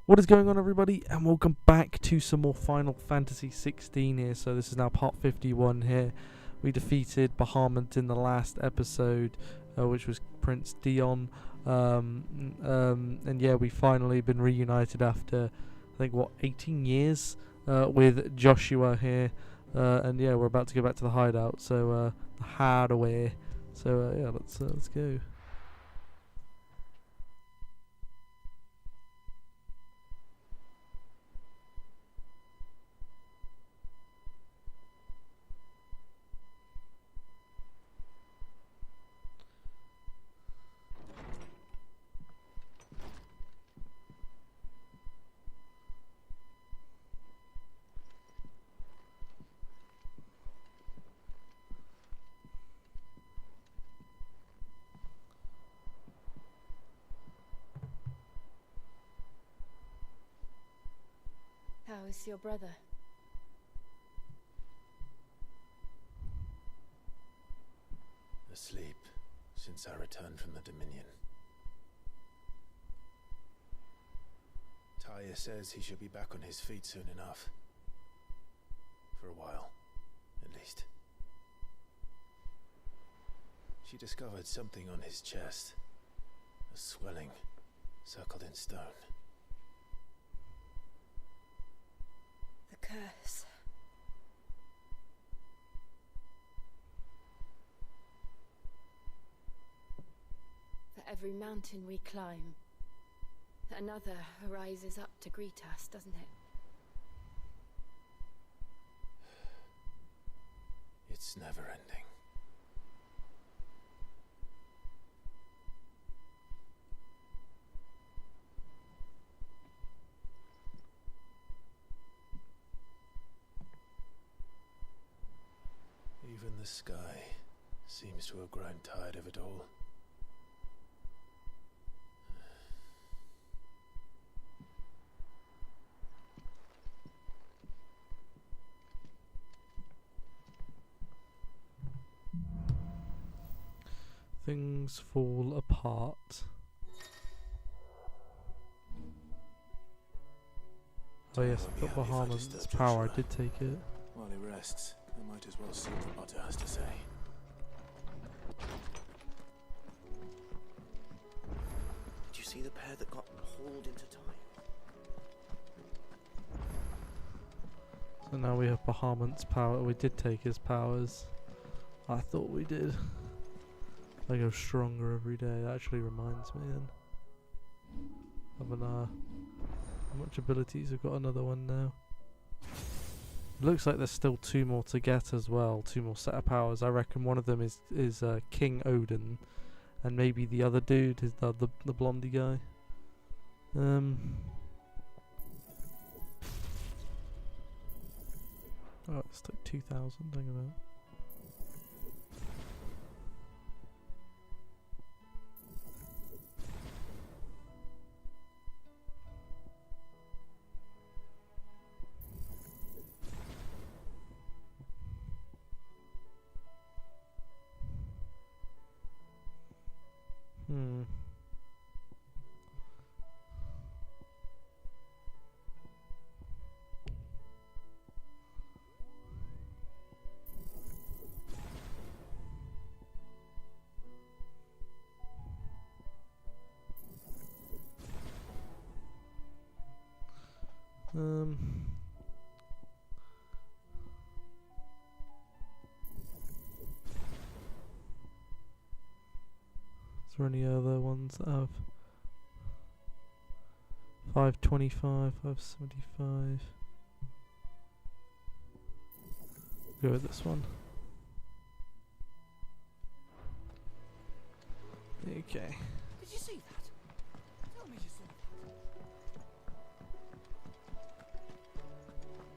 What is going on, everybody, and welcome back to some more Final Fantasy 16 here. So this is now part 51 here. We defeated Bahamut in the last episode, which was Prince Dion, and yeah, we finally been reunited after, I think, 18 years, with Joshua here, and yeah, we're about to go back to the hideout, so the hardware. So yeah, let's go. How is your brother? Asleep since I returned from the Dominion. Taya says he should be back on his feet soon enough. For a while, at least. She discovered something on his chest. A swelling, circled in stone. The curse. For every mountain we climb, another rises up to greet us, doesn't it? It's never ending. Even the sky seems to have grown tired of it all. Things fall apart. Oh yes, I've got Bahamut's power. I did take it. While he rests, I might as well see what Potter has to say. Did you see the pair that got hauled into time? So now we have Bahamut's power. We did take his powers. I thought we did. I go stronger every day. That actually reminds me then of how much abilities. I've got another one now. Looks like there's still two more to get as well. Two more set of powers. I reckon one of them is King Odin, and maybe the other dude is the blondie guy. Oh, it's like 2,000. Hang on. Is there any other ones that have 525, 575? Go with this one. Okay. Did you see that? Tell me you saw that.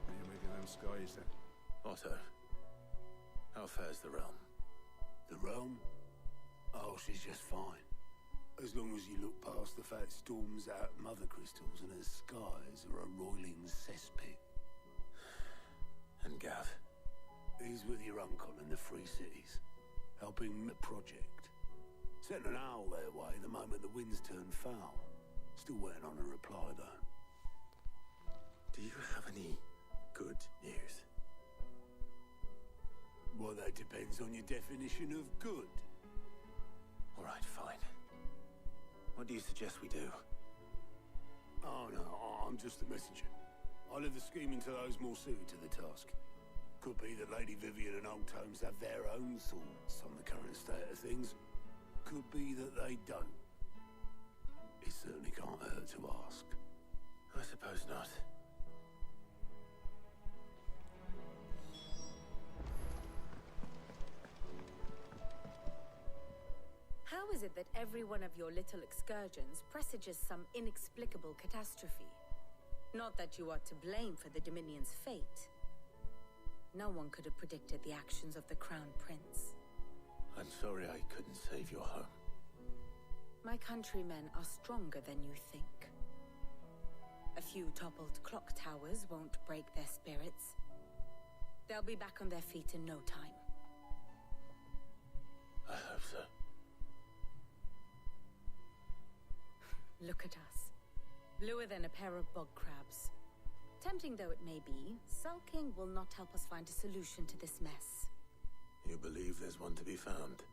What are you making them skies then? Otto, how fares the realm? The realm? Oh, she's just fine. As long as you look past the fact storms out mother crystals and her skies are a roiling cesspit. And Gav? He's with your uncle in the Free Cities, helping the project. Sent an owl their way the moment the winds turned foul. Still waiting on a reply, though. Any good news? Well, that depends on your definition of good. All right, fine. What do you suggest we do? Oh no, I'm just a messenger. I leave the scheming to those more suited to the task. Could be that Lady Vivian and Old Holmes have their own thoughts on the current state of things. Could be that they don't. It certainly can't hurt to ask. I suppose not. How is it that every one of your little excursions presages some inexplicable catastrophe? Not that you are to blame for the Dominion's fate. No one could have predicted the actions of the Crown Prince. I'm sorry I couldn't save your home. My countrymen are stronger than you think. A few toppled clock towers won't break their spirits. They'll be back on their feet in no time. I hope so. Look at us. Bluer than a pair of bog crabs. Tempting though it may be, sulking will not help us find a solution to this mess. You believe there's one to be found?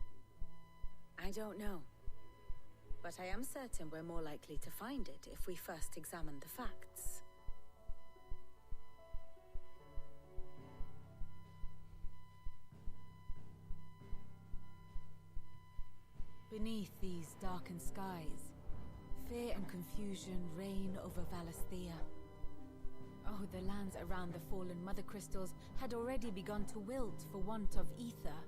I don't know. But I am certain we're more likely to find it if we first examine the facts. Beneath these darkened skies, fear and confusion reign over Valisthea. Oh, the lands around the fallen mother crystals had already begun to wilt for want of ether.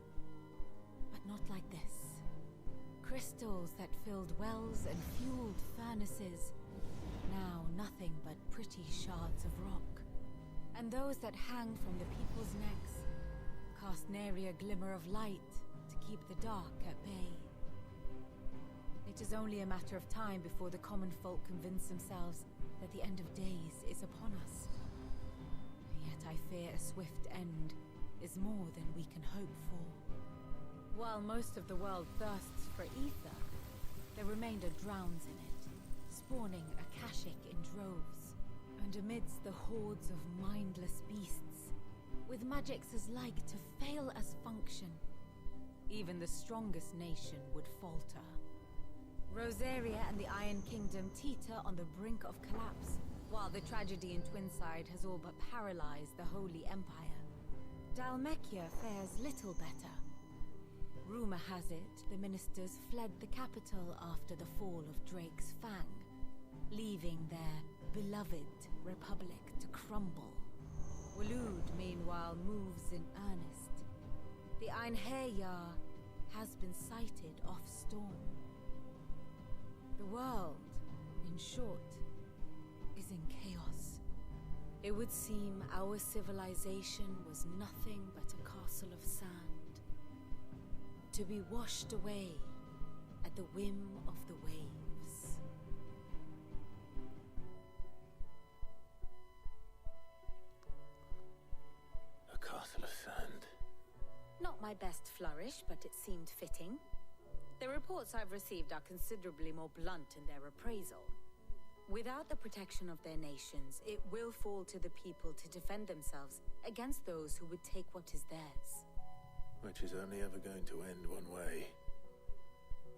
But not like this. Crystals that filled wells and fueled furnaces, now nothing but pretty shards of rock. And those that hang from the people's necks cast nary a glimmer of light to keep the dark at bay. It is only a matter of time before the common folk convince themselves that the end of days is upon us. Yet I fear a swift end is more than we can hope for. While most of the world thirsts for ether, the remainder drowns in it, spawning Akashic in droves. And amidst the hordes of mindless beasts, with magics as like to fail as function, even the strongest nation would falter. Rosaria and the Iron Kingdom teeter on the brink of collapse, while the tragedy in Twinside has all but paralyzed the Holy Empire. Dalmechia fares little better. Rumor has it the ministers fled the capital after the fall of Drake's Fang, leaving their beloved republic to crumble. Waloed, meanwhile, moves in earnest. The Einherjar has been sighted off Storm. The world, in short, is in chaos. It would seem our civilization was nothing but a castle of sand, to be washed away at the whim of the waves. A castle of sand. Not my best flourish, but it seemed fitting. The reports I've received are considerably more blunt in their appraisal. Without the protection of their nations, it will fall to the people to defend themselves against those who would take what is theirs. Which is only ever going to end one way.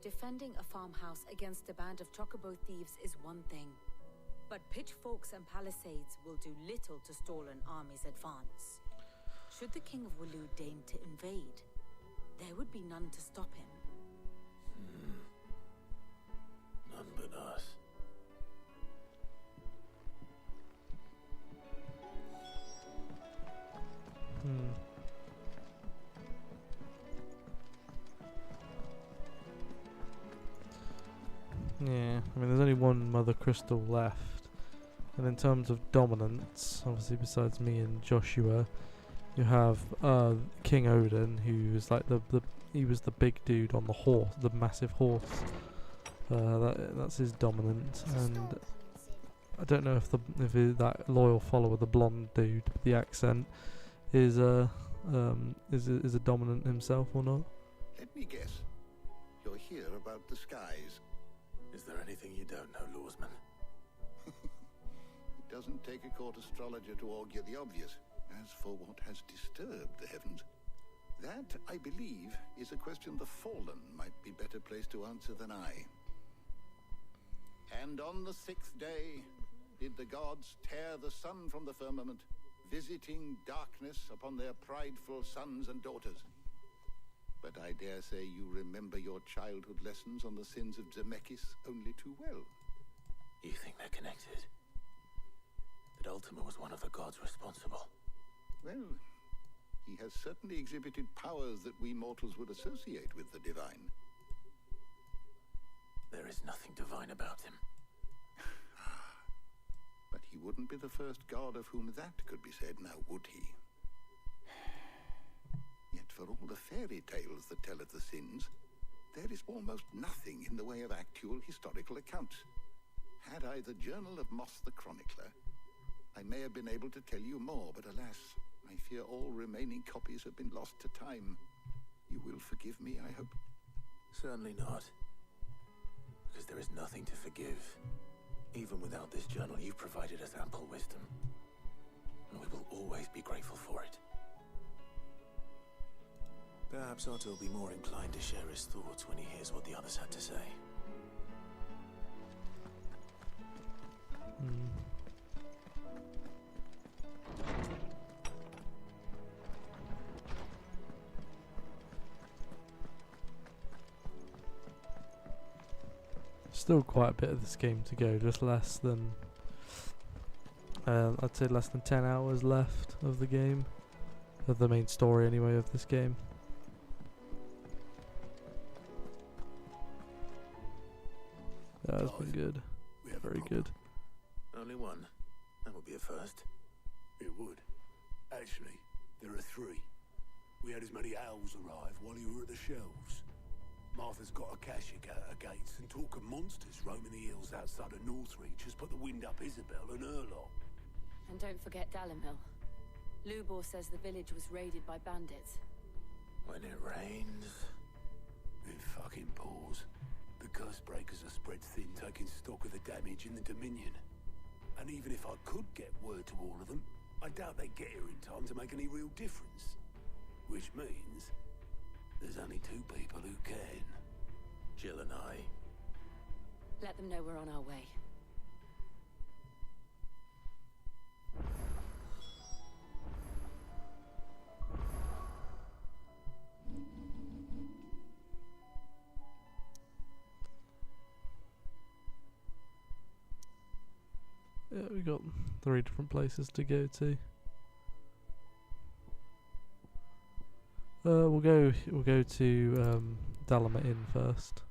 Defending a farmhouse against a band of chocobo thieves is one thing, but pitchforks and palisades will do little to stall an army's advance. Should the King of Waloed deign to invade, there would be none to stop him. None but us. Yeah, I mean, there's only one Mother Crystal left. And in terms of dominance, obviously besides me and Joshua, you have King Odin, who is like he was the big dude on the horse, the massive horse. That's his dominant, and I don't know if that loyal follower, the blonde dude with the accent, is a dominant himself or not. Let me guess. You're here about the skies. Is there anything you don't know, Lawsman? It doesn't take a court astrologer to augur the obvious. As for what has disturbed the heavens, that, I believe, is a question the Fallen might be better placed to answer than I. And on the 6th day did the gods tear the sun from the firmament, visiting darkness upon their prideful sons and daughters. But I dare say you remember your childhood lessons on the sins of Zemeckis only too well. You think they're connected? That Ultima was one of the gods responsible? Well, he has certainly exhibited powers that we mortals would associate with the divine. There is nothing divine about him. But he wouldn't be the first god of whom that could be said, now would he? Yet for all the fairy tales that tell of the sins, there is almost nothing in the way of actual historical accounts. Had I the Journal of Moss the Chronicler, I may have been able to tell you more, but alas, I fear all remaining copies have been lost to time. You will forgive me, I hope? Certainly not. Because there is nothing to forgive. Even without this journal, you've provided us ample wisdom. And we will always be grateful for it. Perhaps Otto will be more inclined to share his thoughts when he hears what the others had to say. Still quite a bit of this game to go, just less than I'd say less than 10 hours left of the game, of the main story anyway of this game. Yeah, that's been good. Very good. Only one. That would be a first. It would. Actually, there are 3. We had as many owls arrive while you were at the shelves. Martha's got a cashier at her gates, and talk of monsters roaming the hills outside of Northreach has put the wind up Isabel and her lot. And don't forget Dalimil. Lubor says the village was raided by bandits. When it rains... It fucking pours. The curse breakers are spread thin, taking stock of the damage in the Dominion. And even if I could get word to all of them, I doubt they'd get here in time to make any real difference. Which means there's only 2 people who can. Jill and I. Let them know we're on our way. Yeah, we got 3 different places to go to. We'll go to Dalimil Inn first.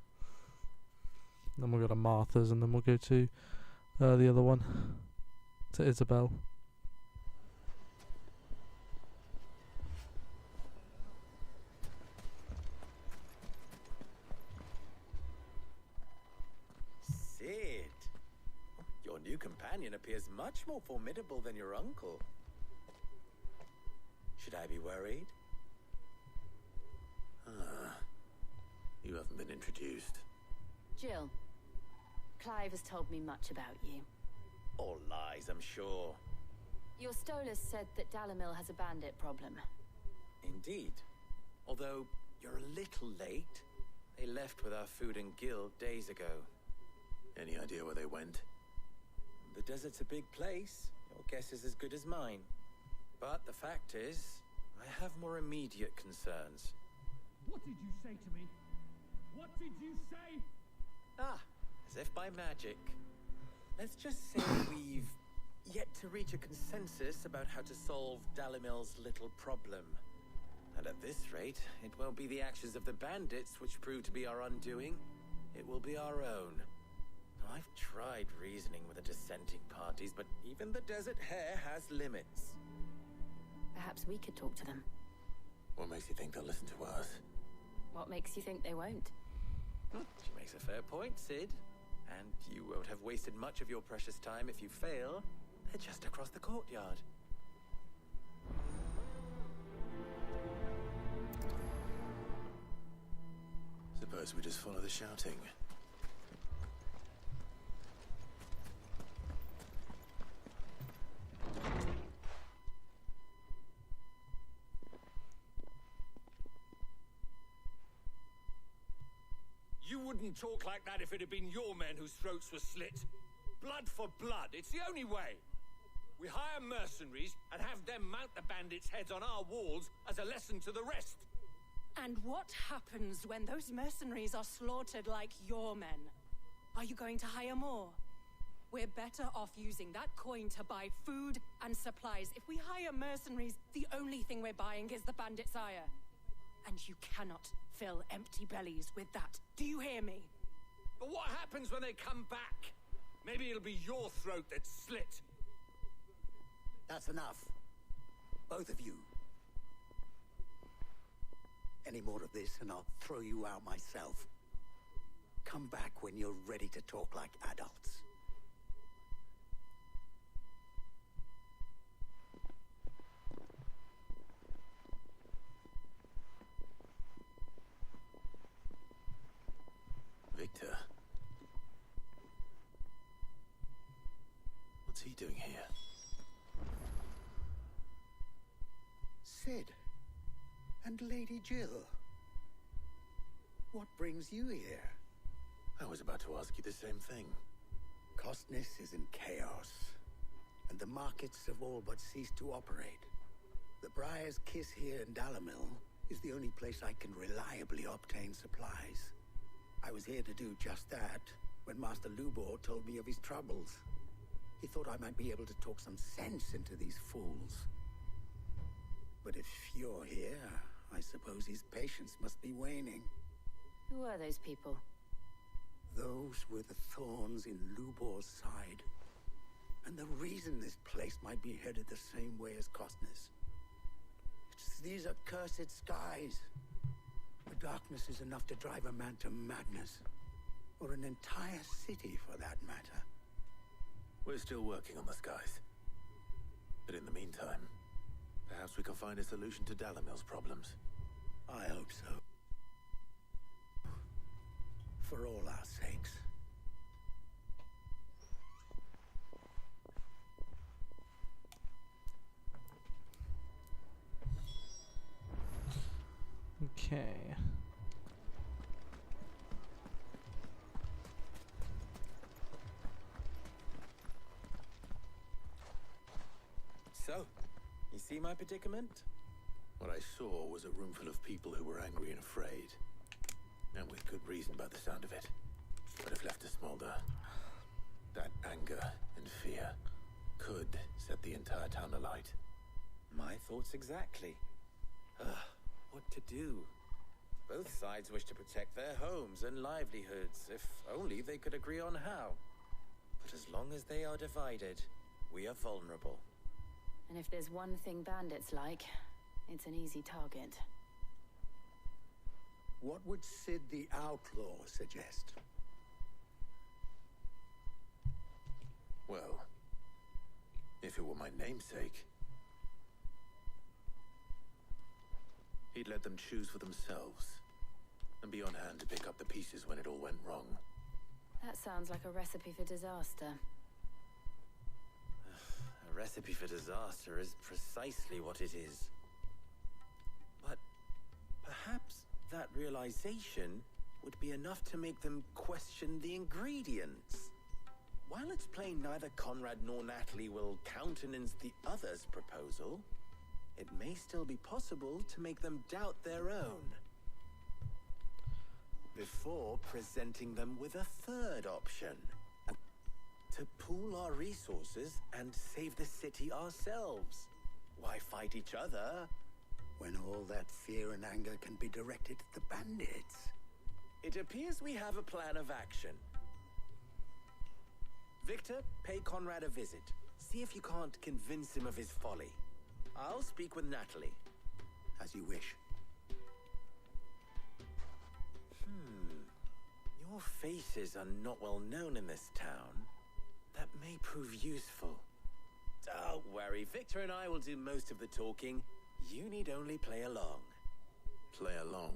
Then we'll go to Martha's, and then we'll go to the other one, to Isabel. Sid! Your new companion appears much more formidable than your uncle. Should I be worried? You haven't been introduced. Jill, Clive has told me much about you. All lies, I'm sure. Your Stolas said that Dalimil has a bandit problem. Indeed. Although, you're a little late. They left with our food and guild days ago. Any idea where they went? The desert's a big place. Your guess is as good as mine. But the fact is, I have more immediate concerns. What did you say to me? What did you say? Ah, as if by magic. Let's just say we've yet to reach a consensus about how to solve Dalimil's little problem. And at this rate, it won't be the actions of the bandits which prove to be our undoing. It will be our own. I've tried reasoning with the dissenting parties, but even the Desert Hare has limits. Perhaps we could talk to them. What makes you think they'll listen to us? What makes you think they won't? She makes a fair point, Sid. And you won't have wasted much of your precious time if you fail. They're just across the courtyard. Suppose we just follow the shouting. wouldn't talk like that if it had been your men whose throats were slit. Blood for blood, it's the only way. We hire mercenaries and have them mount the bandits' heads on our walls as a lesson to the rest. And what happens when those mercenaries are slaughtered like your men? Are you going to hire more? We're better off using that coin to buy food and supplies. If we hire mercenaries, the only thing we're buying is the bandits' ire. And you cannot fill empty bellies with that. Do you hear me? But what happens when they come back? Maybe it'll be your throat that's slit. That's enough. Both of you. Any more of this and I'll throw you out myself. Come back when you're ready to talk like adults. Victor? What's he doing here? Sid. And Lady Jill. What brings you here? I was about to ask you the same thing. Costness is in chaos, and the markets have all but ceased to operate. The Briar's Kiss here in Dalimil is the only place I can reliably obtain supplies. I was here to do just that when Master Lubor told me of his troubles. He thought I might be able to talk some sense into these fools. But if you're here, I suppose his patience must be waning. Who are those people? Those were the thorns in Lubor's side. And the reason this place might be headed the same way as Costness. It's these accursed skies. The darkness is enough to drive a man to madness. Or an entire city, for that matter. We're still working on the skies. But in the meantime, perhaps we can find a solution to Dalimil's problems. I hope so. For all our sakes. Okay. So, you see my predicament? What I saw was a room full of people who were angry and afraid. And with good reason by the sound of it. But if left to smolder, that anger and fear could set the entire town alight. My thoughts exactly. What to do? Both sides wish to protect their homes and livelihoods, if only they could agree on how. But as long as they are divided, we are vulnerable. And if there's one thing bandits like, it's an easy target. What would Sid the Outlaw suggest? Well, if it were my namesake, he'd let them choose for themselves and be on hand to pick up the pieces when it all went wrong. That sounds like a recipe for disaster. A recipe for disaster is precisely what it is. But perhaps that realization would be enough to make them question the ingredients. While it's plain neither Conrad nor Natalie will countenance the other's proposal, it may still be possible to make them doubt their own. Before presenting them with a third option. To pool our resources and save the city ourselves. Why fight each other when all that fear and anger can be directed at the bandits? It appears we have a plan of action. Victor, pay Conrad a visit. See if you can't convince him of his folly. I'll speak with Natalie. As you wish. Your faces are not well known in this town. That may prove useful. Don't worry, Victor and I will do most of the talking. You need only play along. Play along?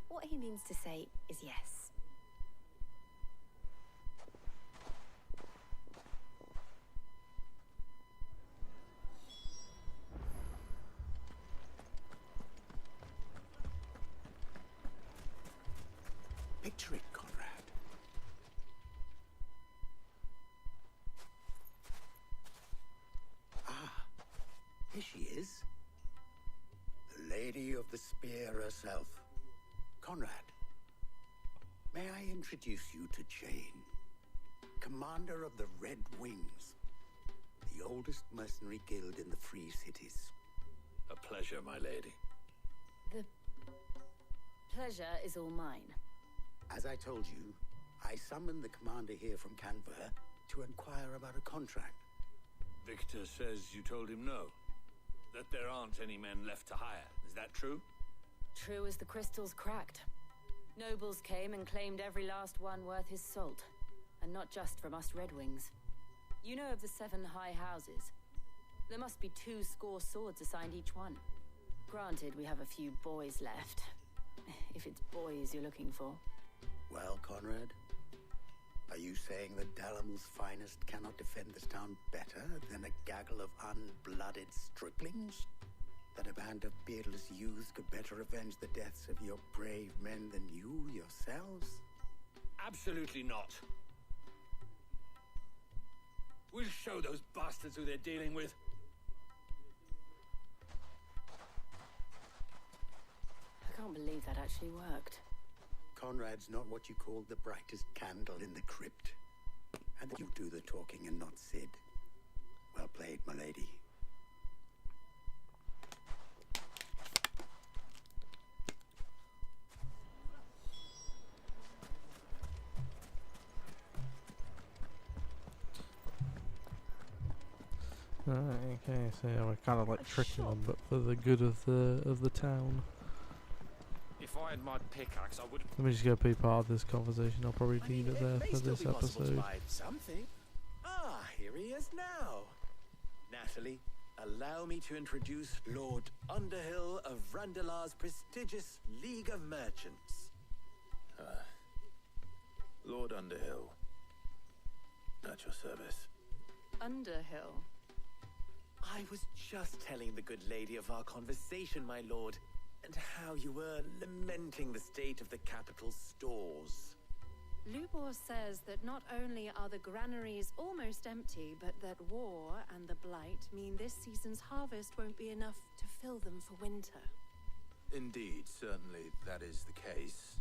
What he means to say is yes. Picture it. Lady of the Spear herself. Conrad, may I introduce you to Jane, commander of the Red Wings, the oldest mercenary guild in the Free Cities. A pleasure, my lady. The pleasure is all mine. As I told you, I summoned the commander here from Canver to inquire about a contract. Victor says you told him no. That there aren't any men left to hire. Is that true? True as the crystals cracked. Nobles came and claimed every last one worth his salt. And not just from us Red Wings. You know of the 7 high houses. There must be 2 swords assigned each one. Granted, we have a few boys left. If it's boys you're looking for. Well, Conrad, are you saying that Dalamel's finest cannot defend this town better than a gaggle of unblooded striplings? That a band of beardless youths could better avenge the deaths of your brave men than you yourselves? Absolutely not. We'll show those bastards who they're dealing with. I can't believe that actually worked. Conrad's not what you call the brightest candle in the crypt. And you do the talking and not Sid. Well played, my lady. Okay, so yeah, we're kind of like tricking them, but for the good of the town. If I had my pickaxe, I would. Let me just go be part of this conversation. I'll probably leave it there for this episode. Something. Ah, here he is now. Natalie, allow me to introduce Lord Underhill of Randalar's prestigious League of Merchants. Lord Underhill. At your service. Underhill. I was just telling the good lady of our conversation, my lord, and how you were lamenting the state of the capital's stores. Lubor says that not only are the granaries almost empty, but that war and the Blight mean this season's harvest won't be enough to fill them for winter. Indeed, certainly that is the case.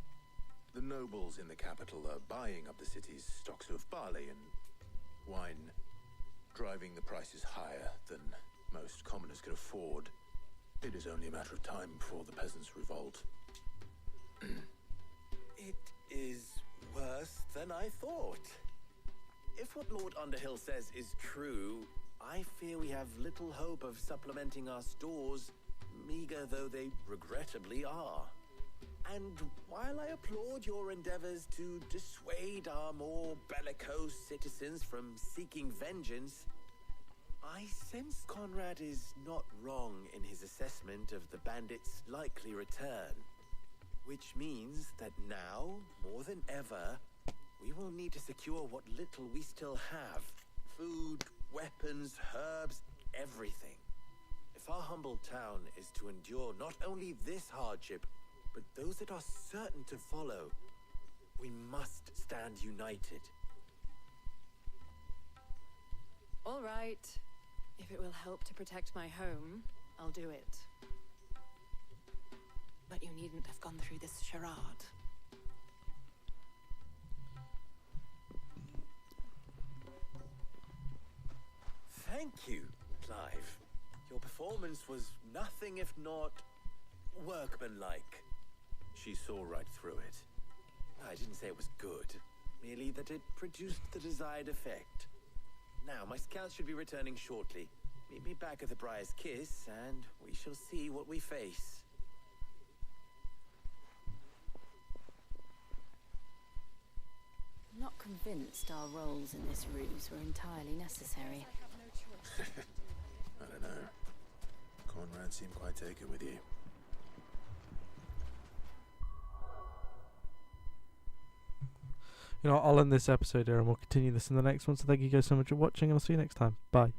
The nobles in the capital are buying up the city's stocks of barley and wine, driving the prices higher than most commoners can afford. It is only a matter of time before the peasants revolt. It is worse than I thought. If what Lord Underhill says is true, I fear we have little hope of supplementing our stores, meager though they regrettably are. And while I applaud your endeavors to dissuade our more bellicose citizens from seeking vengeance, I sense Conrad is not wrong in his assessment of the bandits' likely return. Which means that now, more than ever, we will need to secure what little we still have. Food, weapons, herbs, everything. If our humble town is to endure not only this hardship, but those that are certain to follow, we must stand united. All right. If it will help to protect my home, I'll do it. But you needn't have gone through this charade. Thank you, Clive. Your performance was nothing if not workmanlike. She saw right through it. I didn't say it was good, merely that it produced the desired effect. Now, my scouts should be returning shortly. Meet me back at the Briar's Kiss, and we shall see what we face. I'm not convinced our roles in this ruse were entirely necessary. I don't know. Conrad seemed quite taken with you. You know, I'll end this episode here and we'll continue this in the next one. So thank you guys so much for watching and I'll see you next time. Bye.